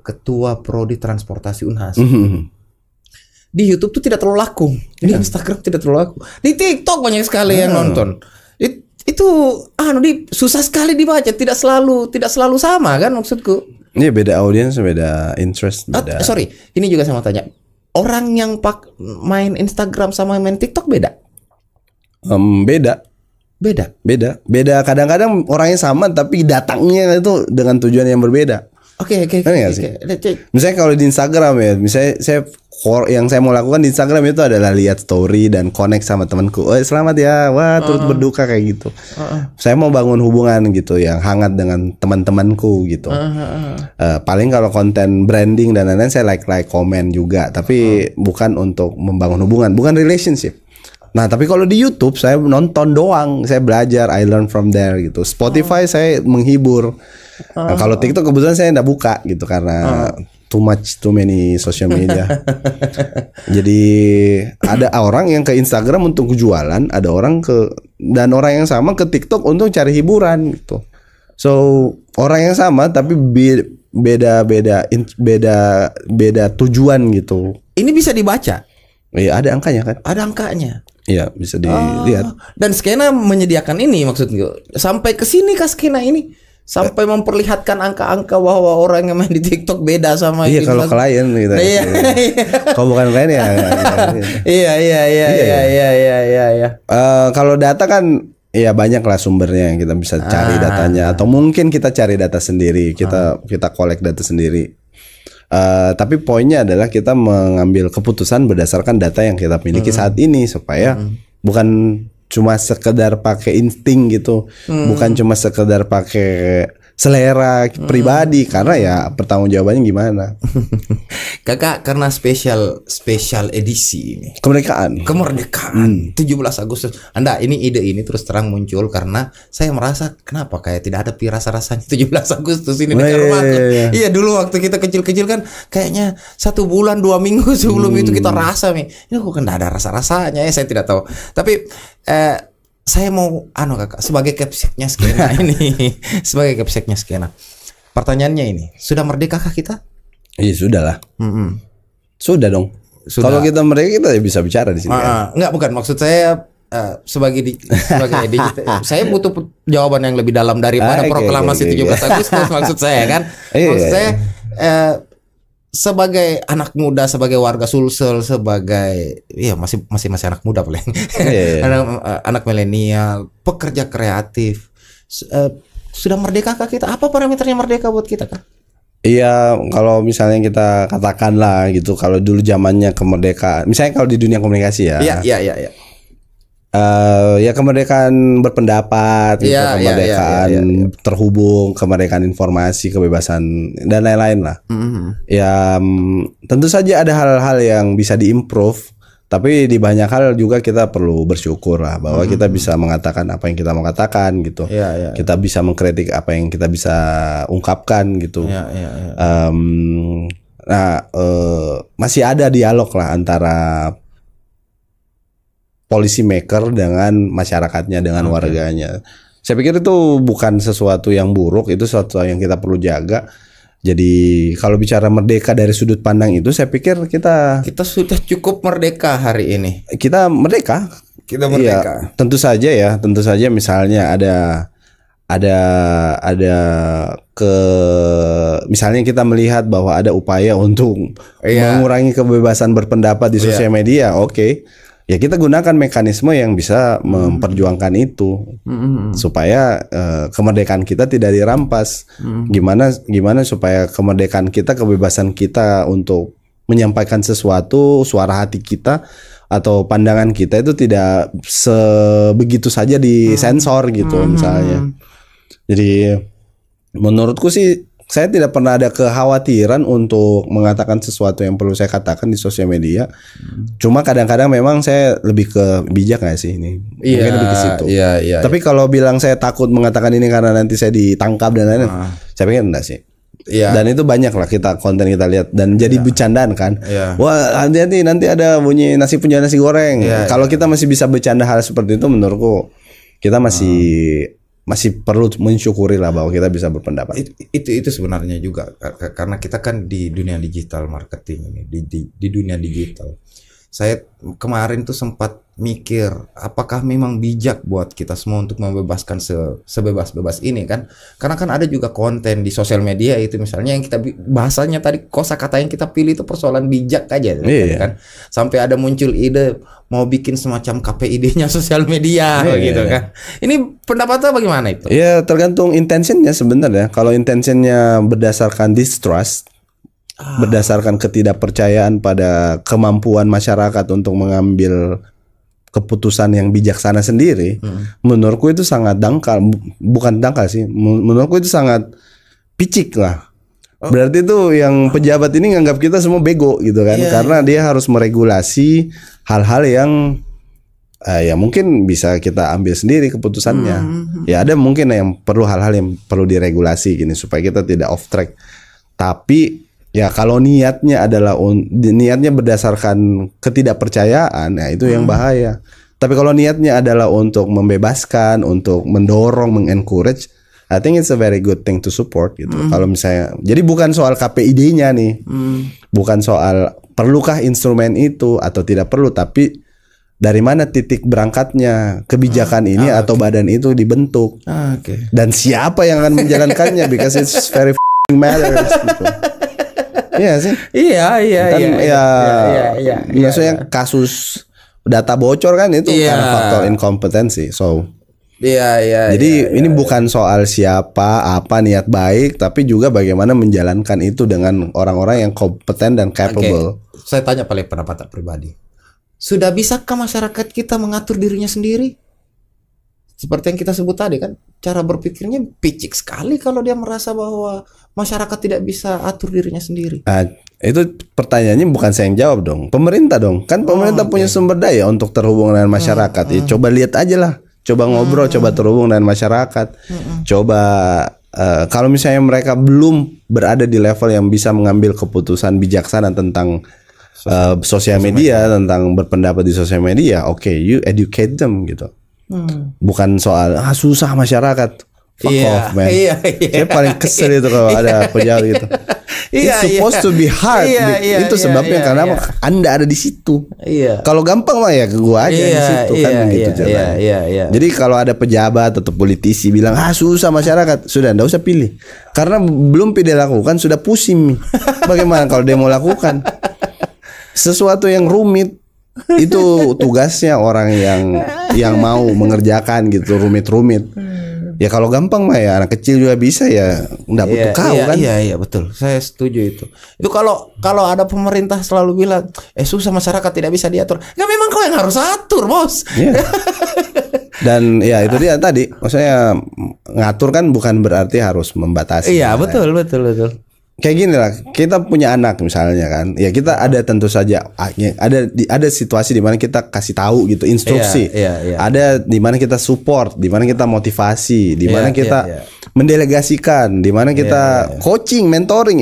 ketua prodi transportasi Unhas. Di YouTube tuh tidak terlalu laku, di Instagram tidak terlalu laku, di TikTok banyak sekali yang nonton. Itu susah sekali dibaca, tidak selalu sama kan maksudku. Iya, beda audiens, beda interest, beda. Sorry, ini juga saya mau tanya, orang yang main Instagram sama main TikTok beda? Beda. Kadang-kadang orangnya sama tapi datangnya itu dengan tujuan yang berbeda. Oke. Misalnya kalau di Instagram ya, misalnya yang saya mau lakukan di Instagram itu adalah lihat story dan connect sama temanku. Selamat ya, wah turut berduka kayak gitu. Saya mau bangun hubungan gitu yang hangat dengan teman-temanku gitu. Paling kalau konten branding dan lain-lain saya like komen juga, tapi bukan untuk membangun hubungan, bukan relationship. Nah, tapi kalau di YouTube saya nonton doang, saya belajar, I learn from there gitu. Spotify saya menghibur. Nah, kalau TikTok kebetulan saya nggak buka gitu karena too many social media. Jadi ada orang yang ke Instagram untuk jualan, ada orang dan orang yang sama ke TikTok untuk cari hiburan gitu. So orang yang sama tapi beda tujuan gitu. Ini bisa dibaca. Iya, ada angkanya kan? Ada angkanya. Iya, bisa dilihat. Dan skena menyediakan ini maksudnya. Sampai ke sini kah skena ini? Sampai memperlihatkan angka-angka bahwa orang yang main di TikTok beda sama iya kalau klien gitu. Iya. Kalau bukan klien ya. Iya. Kalau data kan ya banyak lah sumbernya yang kita bisa cari datanya, atau mungkin kita cari data sendiri, kita collect data sendiri. Tapi poinnya adalah kita mengambil keputusan berdasarkan data yang kita miliki saat ini, supaya bukan cuma sekedar pakai insting gitu, bukan cuma sekedar pakai selera pribadi, karena ya pertanggungjawabannya gimana. Kakak, karena spesial edisi ini kemerdekaan 17 Agustus. Ide ini terus terang muncul karena saya merasa kenapa kayak tidak ada rasa-rasanya 17 Agustus ini dekat rumahku. Iya, dulu waktu kita kecil-kecil kan kayaknya 1 bulan 2 minggu sebelum itu kita rasa nih. Ini kok enggak ada rasa-rasanya ya, saya tidak tahu. Tapi saya mau kakak sebagai capseknya skena ini. Sebagai capseknya skena. Pertanyaannya ini, sudah merdekakah kita? Iya, sudah lah. Sudah dong. Kalau kita merdeka kita bisa bicara di sini. Enggak, bukan maksud saya sebagai digital. Saya butuh jawaban yang lebih dalam daripada proklamasi 17 Agustus maksud saya kan. Maksud saya sebagai anak muda, sebagai warga Sulsel, sebagai masih anak muda paling. Anak milenial, pekerja kreatif. Sudah merdekakah kita? Apa parameternya merdeka buat kita kan? Iya, kalau misalnya kita katakanlah gitu, kalau dulu zamannya kemerdekaan, misalnya kalau di dunia komunikasi ya. Iya. Ya kemerdekaan berpendapat, gitu, kemerdekaan terhubung, kemerdekaan informasi, kebebasan dan lain-lain lah. Ya tentu saja ada hal-hal yang bisa diimprove, tapi di banyak hal juga kita perlu bersyukur lah bahwa kita bisa mengatakan apa yang kita mau katakan gitu. Kita bisa mengkritik apa yang kita bisa ungkapkan gitu. Masih ada dialog lah antara policy maker dengan masyarakatnya, dengan warganya. Saya pikir itu bukan sesuatu yang buruk, itu sesuatu yang kita perlu jaga. Jadi kalau bicara merdeka dari sudut pandang itu, saya pikir kita sudah cukup merdeka hari ini. Kita merdeka. Iya, tentu saja misalnya misalnya kita melihat bahwa ada upaya untuk mengurangi kebebasan berpendapat di sosial media, ya kita gunakan mekanisme yang bisa memperjuangkan itu supaya kemerdekaan kita tidak dirampas. Gimana supaya kemerdekaan kita, kebebasan kita untuk menyampaikan sesuatu, suara hati kita atau pandangan kita itu tidak sebegitu saja disensor gitu misalnya. Jadi menurutku sih saya tidak pernah ada kekhawatiran untuk mengatakan sesuatu yang perlu saya katakan di sosial media. Cuma kadang-kadang memang saya lebih ke bijak nggak sih ini? Mungkin lebih ke situ. Tapi kalau bilang saya takut mengatakan ini karena nanti saya ditangkap dan lain-lain, saya pikir enggak sih. Dan itu banyak lah konten kita lihat dan jadi bercandaan kan. Wah hati-hati nanti ada bunyi nasi punya nasi goreng. Kalau kita masih bisa bercanda hal seperti itu, menurutku kita masih perlu mensyukuri lah bahwa kita bisa berpendapat. Itu sebenarnya juga karena kita kan di dunia digital marketing ini, di dunia digital. Saya kemarin tuh sempat mikir apakah memang bijak buat kita semua untuk membebaskan sebebas-bebas ini kan. Karena kan ada juga konten di sosial media itu misalnya yang kita bahasanya tadi kosakata yang kita pilih itu persoalan bijak aja kan. Sampai ada muncul ide mau bikin semacam KPID-nya sosial media gitu kan. Ini pendapatnya bagaimana itu? Ya tergantung intentionnya sebenarnya. Kalau intentionnya berdasarkan distrust, berdasarkan ketidakpercayaan pada kemampuan masyarakat untuk mengambil keputusan yang bijaksana sendiri, menurutku itu sangat dangkal. Bukan dangkal sih, menurutku itu sangat picik lah. Berarti itu yang pejabat ini nganggap kita semua bego gitu kan, karena dia harus meregulasi hal-hal yang ya mungkin bisa kita ambil sendiri keputusannya. Ya ada mungkin yang perlu hal-hal yang perlu diregulasi gini supaya kita tidak off track. Tapi ya kalau niatnya berdasarkan ketidakpercayaan, ya itu yang bahaya. Tapi kalau niatnya adalah untuk membebaskan, untuk mendorong, mengencourage, I think it's a very good thing to support gitu. Kalau misalnya, jadi bukan soal KPID-nya nih, bukan soal perlukah instrumen itu atau tidak perlu, tapi dari mana titik berangkatnya kebijakan ini atau badan itu dibentuk, dan siapa yang akan menjalankannya, because it's very matters gitu. Iya sih. Maksudnya kasus data bocor kan itu karena faktor inkompetensi. So jadi ini bukan soal siapa, apa niat baik, tapi juga bagaimana menjalankan itu dengan orang-orang yang kompeten dan capable. Saya tanya paling pendapat pribadi. Sudah bisakah masyarakat kita mengatur dirinya sendiri? Seperti yang kita sebut tadi kan, cara berpikirnya picik sekali kalau dia merasa bahwa masyarakat tidak bisa atur dirinya sendiri. Itu pertanyaannya bukan saya yang jawab dong, pemerintah dong. Kan pemerintah punya sumber daya untuk terhubung dengan masyarakat. Coba lihat aja lah, coba ngobrol, coba terhubung dengan masyarakat. Coba kalau misalnya mereka belum berada di level yang bisa mengambil keputusan bijaksana tentang sosial media, tentang berpendapat di sosial media, you educate them gitu. Bukan soal susah masyarakat. Fuck off, man. Saya paling kesel itu kalau ada pejabat gitu. It's supposed to be hard. Itu sebabnya karena Anda ada di situ. Kalau gampang mah ya gua aja di situ kan begitu jalan. Jadi kalau ada pejabat atau politisi bilang susah masyarakat, sudah ndak usah pilih. Karena belum pilih lakukan sudah pusing. Bagaimana kalau dia mau lakukan sesuatu yang rumit? Itu tugasnya orang yang mau mengerjakan gitu rumit-rumit. Ya kalau gampang mah ya anak kecil juga bisa ya, nggak butuh kau kan? Iya betul, saya setuju itu. Itu kalau ada pemerintah selalu bilang susah masyarakat tidak bisa diatur, ya memang kau yang harus atur bos. Dan ya itu dia tadi, maksudnya ngatur kan bukan berarti harus membatasi. Iya betul. Kayak gini lah, kita punya anak misalnya kan, ya kita ada tentu saja ada situasi di mana kita kasih tahu gitu instruksi, ada di mana kita support, di mana kita motivasi, di mana kita mendelegasikan, di mana kita coaching, mentoring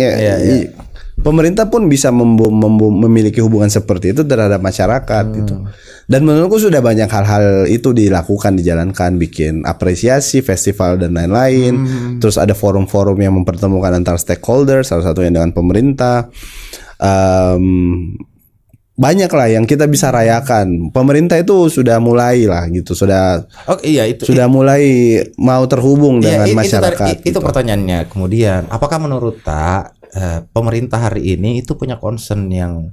Pemerintah pun bisa memiliki hubungan seperti itu terhadap masyarakat gitu. Dan menurutku sudah banyak hal-hal itu dilakukan, dijalankan, bikin apresiasi, festival dan lain-lain. Terus ada forum-forum yang mempertemukan antar stakeholder, salah satunya dengan pemerintah. Banyak lah yang kita bisa rayakan. Pemerintah itu sudah mulai lah gitu, sudah mulai mau terhubung dengan masyarakat. Itu pertanyaannya. Kemudian, apakah menurut pemerintah hari ini itu punya concern yang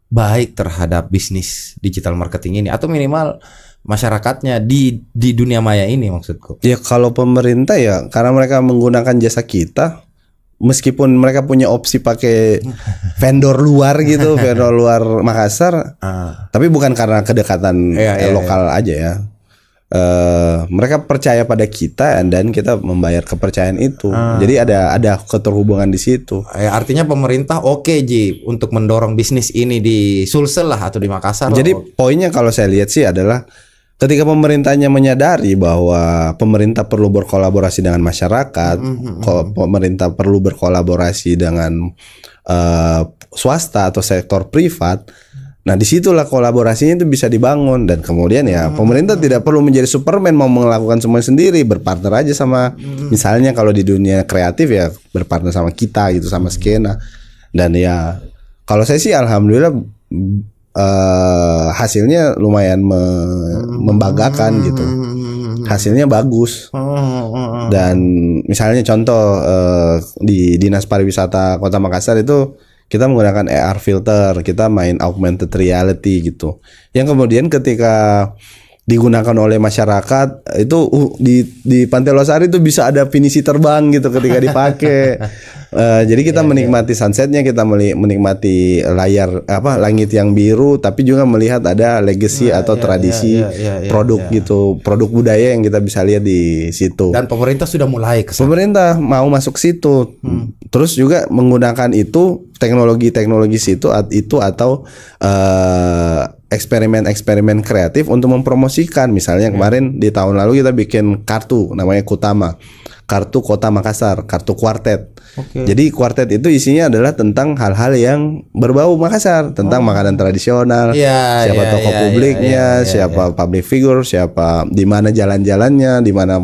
baik terhadap bisnis digital marketing ini, atau minimal masyarakatnya di dunia maya ini maksudku? Ya kalau pemerintah ya karena mereka menggunakan jasa kita, meskipun mereka punya opsi pakai vendor luar gitu, vendor luar Makassar, tapi bukan karena kedekatan lokal aja ya. Mereka percaya pada kita dan kita membayar kepercayaan itu. Jadi ada keterhubungan di situ. Artinya pemerintah Ji untuk mendorong bisnis ini di Sulsel lah atau di Makassar. Jadi poinnya kalau saya lihat sih adalah ketika pemerintahnya menyadari bahwa pemerintah perlu berkolaborasi dengan masyarakat, pemerintah perlu berkolaborasi dengan swasta atau sektor privat. Nah disitulah kolaborasinya itu bisa dibangun, dan kemudian ya pemerintah tidak perlu menjadi Superman mau melakukan semua sendiri, berpartner aja sama misalnya kalau di dunia kreatif ya berpartner sama kita gitu, sama skena. Dan ya kalau saya sih alhamdulillah hasilnya lumayan membanggakan gitu, hasilnya bagus. Dan misalnya contoh di Dinas Pariwisata Kota Makassar itu kita menggunakan AR filter, kita main augmented reality gitu. Yang kemudian ketika digunakan oleh masyarakat itu di Pantai Losari itu bisa ada finisi terbang gitu ketika dipakai. Jadi kita menikmati sunsetnya, kita menikmati langit yang biru, tapi juga melihat ada legacy atau tradisi produk gitu, produk budaya yang kita bisa lihat di situ. Dan pemerintah sudah mulai kesana. Pemerintah mau masuk situ. Terus juga menggunakan itu teknologi situ atau eksperimen kreatif untuk mempromosikan. Misalnya kemarin di tahun lalu kita bikin kartu namanya Kutama, kartu Kota Makassar, kartu kuartet. Jadi kuartet itu isinya adalah tentang hal-hal yang berbau Makassar, tentang makanan tradisional, siapa tokoh publiknya, siapa public figure, siapa di mana jalan-jalannya, di mana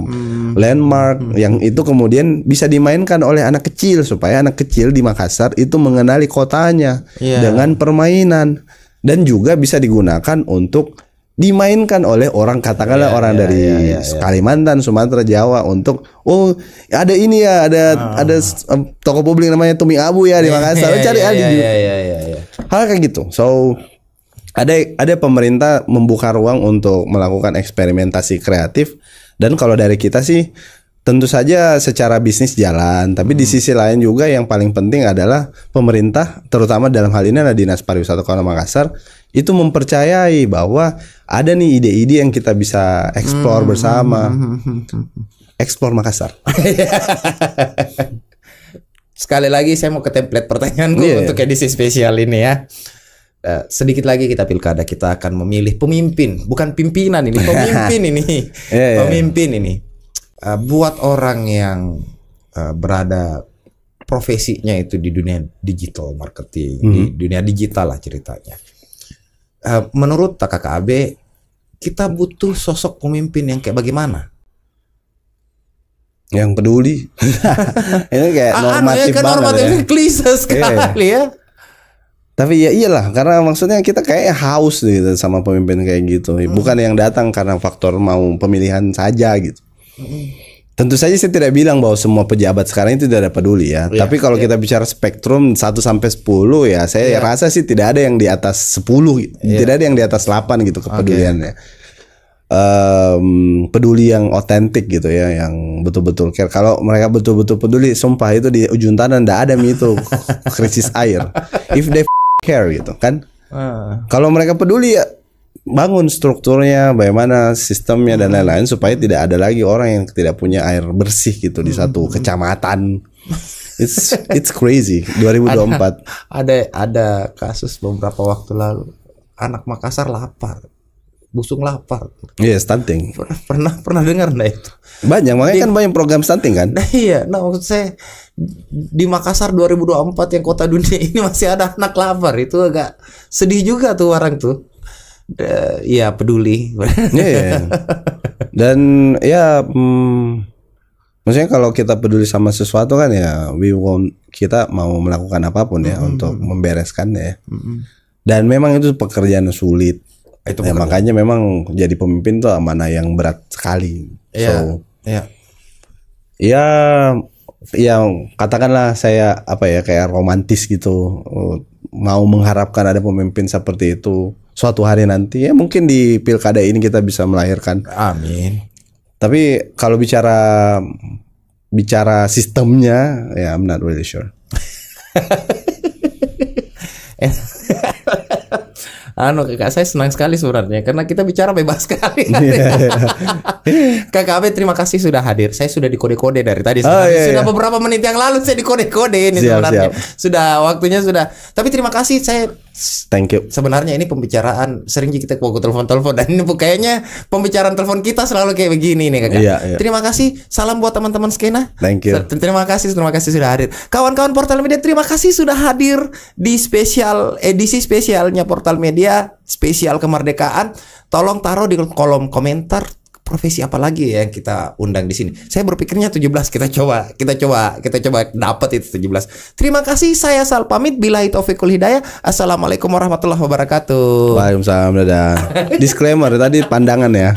landmark, yang itu kemudian bisa dimainkan oleh anak kecil supaya anak kecil di Makassar itu mengenali kotanya dengan permainan. Dan juga bisa digunakan untuk dimainkan oleh orang, katakanlah orang dari Kalimantan, Sumatera, Jawa, untuk ada ini ya, ada toko publik namanya Tumi Abu ya di Makassar, cari hal kayak gitu. So ada pemerintah membuka ruang untuk melakukan eksperimentasi kreatif. Dan kalau dari kita sih tentu saja secara bisnis jalan, tapi di sisi lain juga yang paling penting adalah pemerintah, terutama dalam hal ini adalah Dinas Pariwisata Kota Makassar, itu mempercayai bahwa ada nih ide-ide yang kita bisa eksplor bersama. Eksplor Makassar. Sekali lagi saya mau ke template pertanyaanku untuk edisi spesial ini ya. Sedikit lagi kita pilkada, kita akan memilih pemimpin, bukan pimpinan ini, pemimpin ini. Pemimpin ini. Buat orang yang berada profesinya itu di dunia digital marketing, di dunia digital lah ceritanya. Menurut KKAB, kita butuh sosok pemimpin yang kayak bagaimana? Yang peduli. Ini kayak normatif kan banget normatifnya ya. klise sekali ya. Tapi ya iyalah, karena maksudnya kita kayak haus gitu sama pemimpin kayak gitu. Bukan yang datang karena faktor mau pemilihan saja gitu. Tentu saja saya tidak bilang bahwa semua pejabat sekarang itu tidak peduli ya. Tapi kalau kita bicara spektrum 1 sampai 10 ya, saya rasa sih tidak ada yang di atas 10, tidak ada yang di atas 8 gitu kepeduliannya. Peduli yang otentik gitu ya, yang betul-betul care. Kalau mereka betul-betul peduli, sumpah itu di ujung tanah ndak ada itu krisis air. If they care gitu kan. Kalau mereka peduli ya bangun strukturnya, bagaimana sistemnya dan lain-lain supaya tidak ada lagi orang yang tidak punya air bersih gitu di satu kecamatan. It's crazy. 2024 ada kasus beberapa waktu lalu, anak Makassar lapar, busung lapar. Iya, stunting. Pernah dengar nggak itu? Banyak, makanya kan banyak program stunting kan. Nah iya, maksud saya di Makassar 2024 yang kota dunia ini masih ada anak lapar, itu agak sedih juga tuh orang tuh. Ya peduli. Yeah. Dan ya maksudnya kalau kita peduli sama sesuatu kan ya kita mau melakukan apapun ya untuk membereskannya. Dan memang itu pekerjaan sulit. Itu ya, makanya memang jadi pemimpin tuh amanah yang berat sekali. Ya katakanlah saya kayak romantis gitu, mau mengharapkan ada pemimpin seperti itu suatu hari nanti ya, mungkin di pilkada ini kita bisa melahirkan. Amin. Tapi kalau bicara sistemnya ya I'm not really sure. Kakak saya senang sekali sebenarnya karena kita bicara bebas sekali. KKB terima kasih sudah hadir. Saya sudah dikode-kode dari tadi. Sudah beberapa menit yang lalu saya dikode-kode ini sebenarnya. Sudah waktunya sudah. Tapi terima kasih, saya thank you. Sebenarnya ini pembicaraan sering kita telepon-telepon dan ini kayaknya pembicaraan telepon kita selalu kayak begini nih kakak. Iya. Terima kasih. Salam buat teman-teman skena. Thank you. Terima kasih sudah hadir. Kawan-kawan Portal Media, terima kasih sudah hadir di edisi spesialnya Portal Media spesial kemerdekaan. Tolong taruh di kolom komentar profesi apa lagi ya yang kita undang di sini. Saya berpikirnya 17, kita coba dapat itu 17. Terima kasih, saya Sal pamit. Billahi taufiqul hidayah. Assalamualaikum warahmatullahi wabarakatuh. Waalaikumsalam, dadah. Disclaimer tadi pandangan ya.